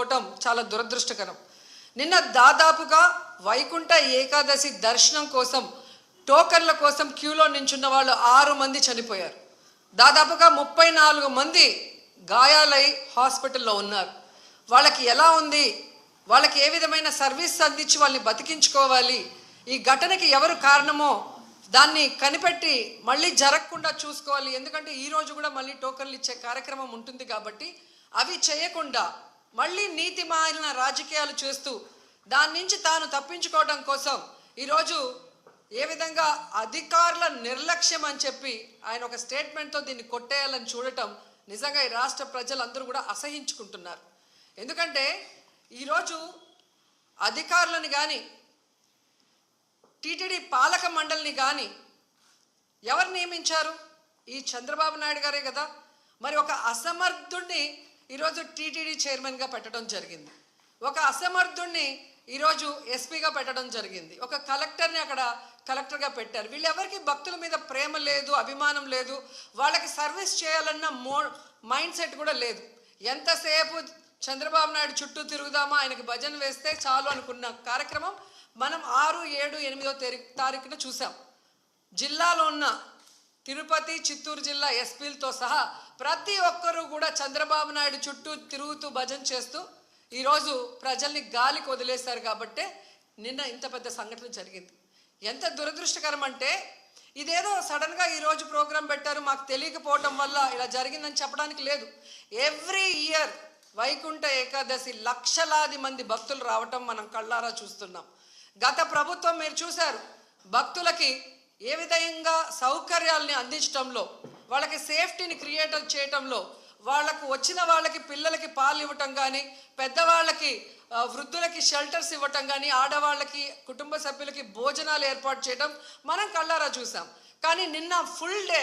అనుకోవటం చాలా దురదృష్టకరం. నిన్న దాదాపుగా వైకుంఠ ఏకాదశి దర్శనం కోసం టోకన్ల కోసం క్యూలో నించున్న వాళ్ళు 6 మంది చనిపోయారు. దాదాపుగా 34 మంది గాయాలై హాస్పిటల్లో ఉన్నారు. వాళ్ళకి ఎలా ఉంది, వాళ్ళకి ఏ విధమైన సర్వీస్ అందించి వాళ్ళని బతికించుకోవాలి, ఈ ఘటనకి ఎవరు కారణమో దాన్ని కనిపెట్టి మళ్ళీ జరగకుండా చూసుకోవాలి. ఎందుకంటే ఈరోజు కూడా మళ్ళీ టోకన్లు ఇచ్చే కార్యక్రమం ఉంటుంది కాబట్టి అవి చేయకుండా మళ్ళీ నీతిమాలిన రాజకీయాలు చేస్తూ దాని నుంచి తాను తప్పించుకోవడం కోసం ఈరోజు ఏ విధంగా అధికారుల నిర్లక్ష్యం అని చెప్పి ఆయన ఒక స్టేట్మెంట్తో దీన్ని కొట్టేయాలని చూడటం నిజంగా ఈ రాష్ట్ర ప్రజలందరూ కూడా అసహించుకుంటున్నారు. ఎందుకంటే ఈరోజు అధికారులను కానీ టీటీడీ పాలక మండలిని కానీ ఎవరు నియమించారు? ఈ చంద్రబాబు నాయుడు గారే కదా. మరి ఒక అసమర్థుడిని ఈరోజు టీటీడీ చైర్మన్గా పెట్టడం జరిగింది, ఒక అసమర్థుడిని ఈరోజు ఎస్పీగా పెట్టడం జరిగింది, ఒక కలెక్టర్ని అక్కడ కలెక్టర్గా పెట్టారు. వీళ్ళెవరికి భక్తుల మీద ప్రేమ లేదు, అభిమానం లేదు, వాళ్ళకి సర్వీస్ చేయాలన్న మైండ్ సెట్ కూడా లేదు. ఎంతసేపు చంద్రబాబు నాయుడు చుట్టూ తిరుగుదామా, ఆయనకి భజన వేస్తే చాలు అనుకున్న కార్యక్రమం మనం 6, 7, 8వ తారీఖున చూసాం. జిల్లాలో ఉన్న తిరుపతి, చిత్తూరు జిల్లా ఎస్పీలతో సహా ప్రతి ఒక్కరూ కూడా చంద్రబాబు నాయుడు చుట్టూ తిరుగుతూ భజన చేస్తూ ఈరోజు ప్రజల్ని గాలికి వదిలేశారు. కాబట్టే నిన్న ఇంత పెద్ద సంఘటన జరిగింది. ఎంత దురదృష్టకరం అంటే ఇదేదో సడన్గా ఈరోజు ప్రోగ్రాం పెట్టారు, మాకు తెలియకపోవటం వల్ల ఇలా జరిగిందని చెప్పడానికి లేదు. ఎవ్రీ ఇయర్ వైకుంఠ ఏకాదశి లక్షలాది మంది భక్తులు రావటం మనం కళ్ళారా చూస్తున్నాం. గత ప్రభుత్వం మీరు చూశారు, భక్తులకి ఏ విధంగా సౌకర్యాలని అందించడంలో, వాళ్ళకి సేఫ్టీని క్రియేట్ చేయటంలో, వాళ్ళకు వచ్చిన వాళ్ళకి పిల్లలకి పాలు ఇవ్వటం కానీ, పెద్దవాళ్ళకి వృద్ధులకి షెల్టర్స్ ఇవ్వటం కానీ, ఆడవాళ్ళకి కుటుంబ సభ్యులకి భోజనాలు ఏర్పాటు చేయడం మనం కళ్ళారా చూసాం. కానీ నిన్న ఫుల్ డే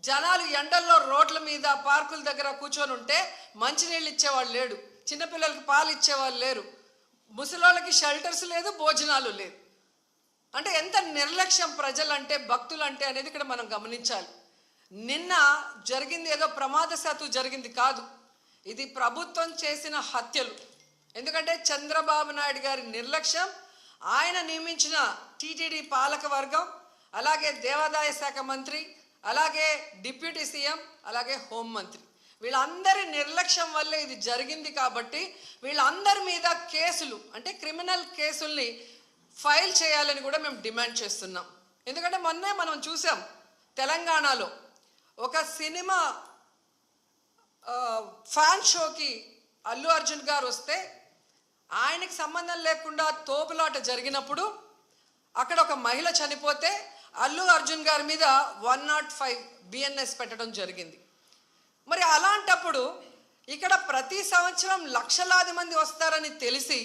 జనాలు ఎండల్లో రోడ్ల మీద పార్కుల దగ్గర కూర్చొని ఉంటే మంచినీళ్ళు ఇచ్చేవాళ్ళు లేడు, చిన్నపిల్లలకి పాలు ఇచ్చేవాళ్ళు లేరు, ముసలోళ్ళకి షెల్టర్స్ లేదు, భోజనాలు లేదు. అంటే ఎంత నిర్లక్ష్యం ప్రజలంటే, భక్తులంటే అనేది ఇక్కడ మనం గమనించాలి. నిన్న జరిగింది ఏదో ప్రమాదశాత్తు జరిగింది కాదు, ఇది ప్రభుత్వం చేసిన హత్యలు. ఎందుకంటే చంద్రబాబు నాయుడు గారి నిర్లక్ష్యం, ఆయన నియమించిన టీటీడీ పాలక వర్గం, అలాగే దేవాదాయ శాఖ మంత్రి, అలాగే డిప్యూటీ సీఎం, అలాగే హోంమంత్రి, వీళ్ళందరి నిర్లక్ష్యం వల్లే ఇది జరిగింది. కాబట్టి వీళ్ళందరి మీద కేసులు, అంటే క్రిమినల్ కేసుల్ని ఫైల్ చేయాలని కూడా మేము డిమాండ్ చేస్తున్నాం. ఎందుకంటే మొన్నే మనం చూసాం, తెలంగాణలో ఒక సినిమా ఫ్యాన్ షోకి అల్లు అర్జున్ గారు వస్తే ఆయనకి సంబంధం లేకుండా తోపులాట జరిగినప్పుడు అక్కడ ఒక మహిళ చనిపోతే అల్లు అర్జున్ గారి మీద 105 BNS పెట్టడం జరిగింది. మరి అలాంటప్పుడు ఇక్కడ ప్రతి సంవత్సరం లక్షలాది మంది వస్తారని తెలిసి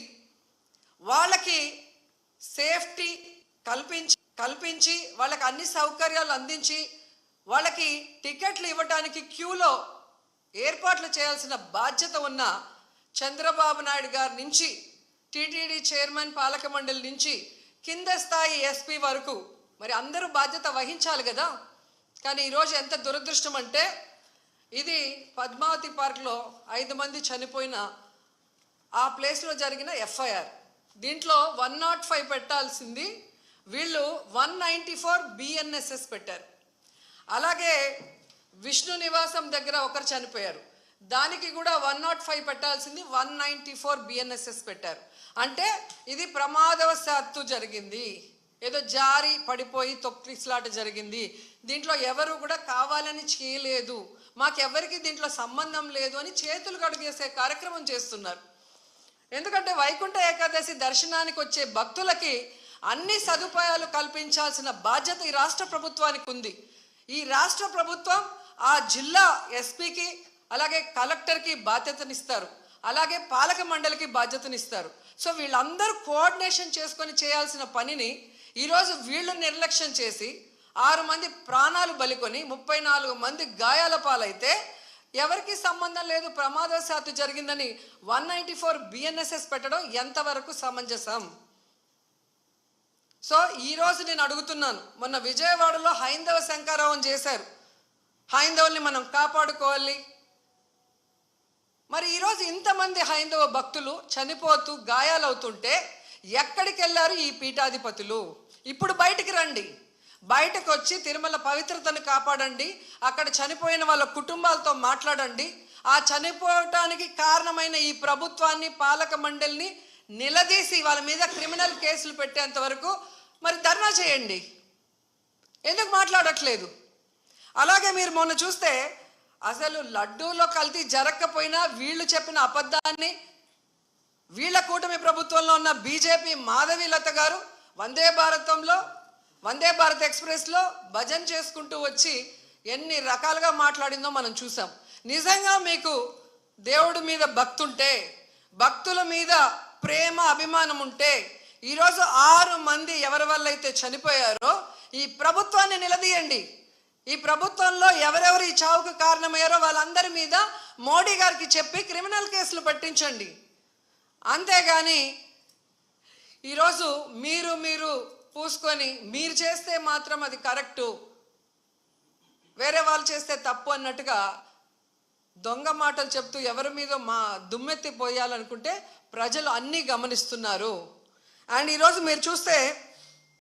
వాళ్ళకి సేఫ్టీ కల్పించి వాళ్ళకి అన్ని సౌకర్యాలు అందించి వాళ్ళకి టికెట్లు ఇవ్వడానికి క్యూలో ఏర్పాట్లు చేయాల్సిన బాధ్యత ఉన్న చంద్రబాబు నాయుడు గారి నుంచి, టీటీడీ చైర్మన్, పాలక మండలి నుంచి కింద స్థాయి ఎస్పీ వరకు మరి అందరూ బాధ్యత వహించాలి కదా. కానీ ఈరోజు ఎంత దురదృష్టం అంటే, ఇది పద్మావతి పార్క్లో 5 మంది చనిపోయిన ఆ ప్లేస్లో జరిగిన FIR. దీంట్లో 105 పెట్టాల్సింది వీళ్ళు 194 BNSS పెట్టారు. అలాగే విష్ణు నివాసం దగ్గర ఒకరు చనిపోయారు, దానికి కూడా 105 పెట్టాల్సింది 194 BNSS పెట్టారు. అంటే ఇది ప్రమాదవశాత్తు జరిగింది, ఏదో జారి పడిపోయి తొక్కిసలాట జరిగింది, దీంట్లో ఎవరు కూడా కావాలని చేయలేదు, మాకెవరికి దీంట్లో సంబంధం లేదు అని చేతులు కడుగేసే కార్యక్రమం చేస్తున్నారు. ఎందుకంటే వైకుంఠ ఏకాదశి దర్శనానికి వచ్చే భక్తులకి అన్ని సదుపాయాలు కల్పించాల్సిన బాధ్యత ఈ రాష్ట్ర ప్రభుత్వానికి ఉంది. ఈ రాష్ట్ర ప్రభుత్వం ఆ జిల్లా ఎస్పీకి, అలాగే కలెక్టర్కి బాధ్యతనిస్తారు, అలాగే పాలక మండలికి బాధ్యతనిస్తారు. సో వీళ్ళందరూ కోఆర్డినేషన్ చేసుకొని చేయాల్సిన పనిని ఈరోజు వీళ్ళు నిర్లక్ష్యం చేసి 6 మంది ప్రాణాలు బలికొని 34 మంది గాయాల పాలైతే ఎవరికి సంబంధం లేదు, ప్రమాదవశాత్తు జరిగిందని 194 BNSS పెట్టడం ఎంతవరకు సమంజసం? సో ఈరోజు నేను అడుగుతున్నాను, మొన్న విజయవాడలో హైందవ శంఖారావం చేశారు, హైందవుల్ని మనం కాపాడుకోవాలి, మరి ఈరోజు ఇంతమంది హైందవ భక్తులు చనిపోతూ గాయాలవుతుంటే ఎక్కడికి వెళ్ళారు ఈ పీఠాధిపతులు? ఇప్పుడు బయటికి రండి, బయటకు వచ్చి తిరుమల పవిత్రతను కాపాడండి, అక్కడ చనిపోయిన వాళ్ళ కుటుంబాలతో మాట్లాడండి, ఆ చనిపోవటానికి కారణమైన ఈ ప్రభుత్వాన్ని, పాలక మండలిని నిలదీసి వాళ్ళ మీద క్రిమినల్ కేసులు పెట్టేంత వరకు మరి ధర్నా చేయండి. ఎందుకు మాట్లాడట్లేదు? అలాగే మీరు మొన్న చూస్తే అసలు లడ్డూలో కల్తీ జరగకపోయినా వీళ్ళు చెప్పిన అబద్ధాన్ని వీళ్ళ కూటమి ప్రభుత్వంలో ఉన్న బీజేపీ మాధవీలత గారు వందే భారత్ ఎక్స్ప్రెస్లో భజన చేసుకుంటూ వచ్చి ఎన్ని రకాలుగా మాట్లాడిందో మనం చూసాం. నిజంగా మీకు దేవుడి మీద భక్తుంటే, భక్తుల మీద ప్రేమ అభిమానం ఉంటే ఈరోజు 6 మంది ఎవరి వల్ల అయితే చనిపోయారో ఈ ప్రభుత్వాన్ని నిలదీయండి. ఈ ప్రభుత్వంలో ఎవరెవరు ఈ చావుకు కారణమయ్యారో వాళ్ళందరి మీద మోడీ గారికి చెప్పి క్రిమినల్ కేసులు పెట్టించండి. అంతేగాని ఈరోజు మీరు పూసుకొని మీరు చేస్తే మాత్రం అది కరెక్టు, వేరే వాళ్ళు చేస్తే తప్పు అన్నట్టుగా దొంగ మాటలు చెప్తూ ఎవరి మీద దుమ్మెత్తి పోయాలనుకుంటే ప్రజలు అన్నీ గమనిస్తున్నారు. అండ్ ఈరోజు మీరు చూస్తే